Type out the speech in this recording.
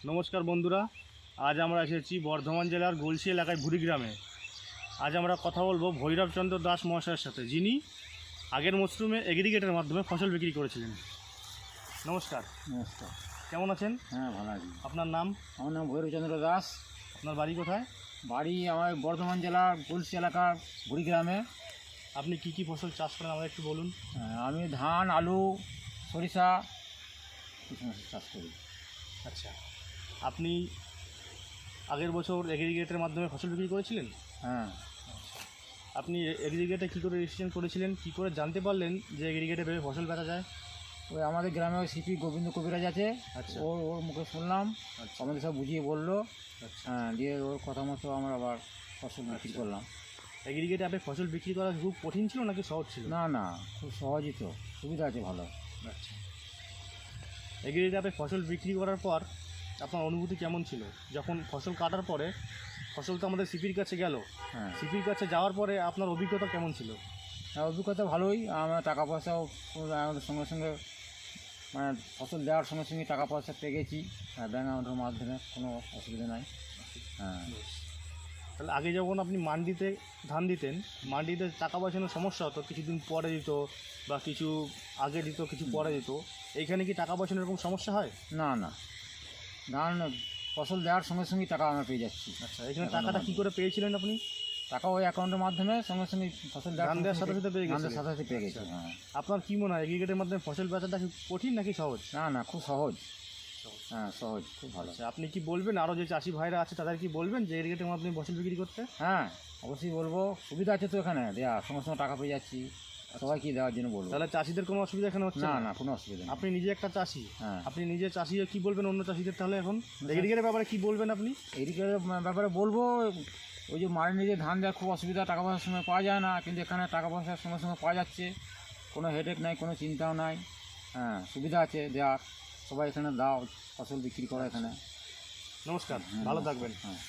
নমস্কার বন্ধুরা, আজ আমরা এসেছি বর্ধমান জেলার গলসি এলাকায় ভুরি গ্রামে। আজ আমরা কথা বলবো ভৈরবচন্দ্র দাস মহাশয়ের সাথে, যিনি আগের মরশুমে এগ্রিগেটের মাধ্যমে ফসল বিক্রি করেছিলেন। নমস্কার। নমস্কার। কেমন আছেন? হ্যাঁ, ভালো আছি। আপনার নাম? আমার নাম ভৈরবচন্দ্র দাস। আপনার বাড়ি কোথায়? বাড়ি আমার বর্ধমান জেলার গলসি এলাকার বুড়ি গ্রামে। আপনি কি কি ফসল চাষ করেন আমাদের একটু বলুন। আমি ধান, আলু, সরিষা এই সমস্ত চাষ করি। আচ্ছা, আপনি আগের বছর এগ্রিগেটের মাধ্যমে ফসল বিক্রি করেছিলেন? হ্যাঁ। আপনি এগ্রিগেটে কী করে রেজিস্ট্রেশন করেছিলেন, কী করে জানতে পারলেন যে এগ্রিগেটে ভেবে ফসল বেচা যায়? ওই আমাদের গ্রামে ওই সিপি গোবিন্দ কবিরাজ আছে। আচ্ছা। ওর মুখে শুনলাম। আচ্ছা। আমাদের সব বুঝিয়ে বললো। আচ্ছা। হ্যাঁ, দিয়ে ওর কথা মতো আমরা আবার ফসল বিক্রি করলাম। এগ্রিগেটে আপনি ফসল বিক্রি করা খুব কঠিন ছিল নাকি সহজ ছিল? না না, খুব সহজই তো, সুবিধা আছে ভালো। আচ্ছা, এগ্রিগেটে আপনি ফসল বিক্রি করার পর আপনার অনুভূতি কেমন ছিল? যখন ফসল কাটার পরে ফসল তো আমাদের সিপির কাছে গেল, হ্যাঁ, সিপির কাছে যাওয়ার পরে আপনার অভিজ্ঞতা কেমন ছিল? হ্যাঁ, অভিজ্ঞতা ভালোই। আমরা টাকা পয়সাও আমাদের সঙ্গে সঙ্গে মানে ফসল দেওয়ার সঙ্গে সঙ্গে টাকা পয়সা পেয়ে গেছি। ব্যাঙ্ক অ্যাকাউন্টের মাধ্যমে কোনো অসুবিধা নাই। হ্যাঁ। তাহলে আগে যখন আপনি মান্ডিতে ধান দিতেন, মান্ডিতে টাকা পয়সানোর সমস্যা হতো, কিছুদিন পরে দিত বা কিছু আগে দিত, কিছু পরে দিত। এইখানে কি টাকা পয়সানোর এরকম সমস্যা হয়? না না, ধান ফসল দেওয়ার সঙ্গে সঙ্গেই টাকা আমরা পেয়ে যাচ্ছি। আচ্ছা, এখানে টাকাটা কী করে পেয়েছিলেন আপনি? টাকা ওই অ্যাকাউন্টের মাধ্যমে সঙ্গে সঙ্গে ফসল ধান দেওয়ার সাথে সাথে পেয়ে ধান গেছিলেন? দেওয়ার সাথে সাথে পেয়ে গেছি। হ্যাঁ। আপনার কি মনে হয় এগ্রিগেটের মাধ্যমে ফসল বেচাটা কি কঠিন নাকি সহজ? না না, খুব সহজ। হ্যাঁ, সহজ, খুব ভালো। আচ্ছা, আপনি কি বলবেন আরও যে চাষি ভাইরা আছে তাদের কি বলবেন যে এগ্রিগেটের মাধ্যমে ফসল বিক্রি করতে? হ্যাঁ, অবশ্যই বলবো। সুবিধা আছে তো এখানে দেওয়া, সঙ্গে সঙ্গে টাকা পেয়ে যাচ্ছি। সবাইকে দেওয়ার জন্য বলবো। তাহলে চাষিদের কোনো অসুবিধা এখানে হচ্ছে না না? না, কোনো অসুবিধা নেই। আপনি নিজে একটা চাষি, হ্যাঁ। আপনি নিজে চাষি হয়ে কি বলবেন অন্য চাষিদের? তাহলে এখন এগ্রিগেটের ব্যাপারে কি বলবেন আপনি? এদিকের ব্যাপারে বলবো, ওই যে মারে নিজে ধান দেওয়ার খুব অসুবিধা, টাকা পয়সার সময় পাওয়া যায় না, কিন্তু এখানে টাকা পয়সার সঙ্গে সঙ্গে পাওয়া যাচ্ছে। কোনো হেডেক নাই, কোনো চিন্তাও নাই। হ্যাঁ, সুবিধা আছে দেওয়ার। সবাই এখানে দাও, ফসল বিক্রি করে এখানে। নমস্কার, হ্যাঁ, ভালো থাকবেন। হ্যাঁ।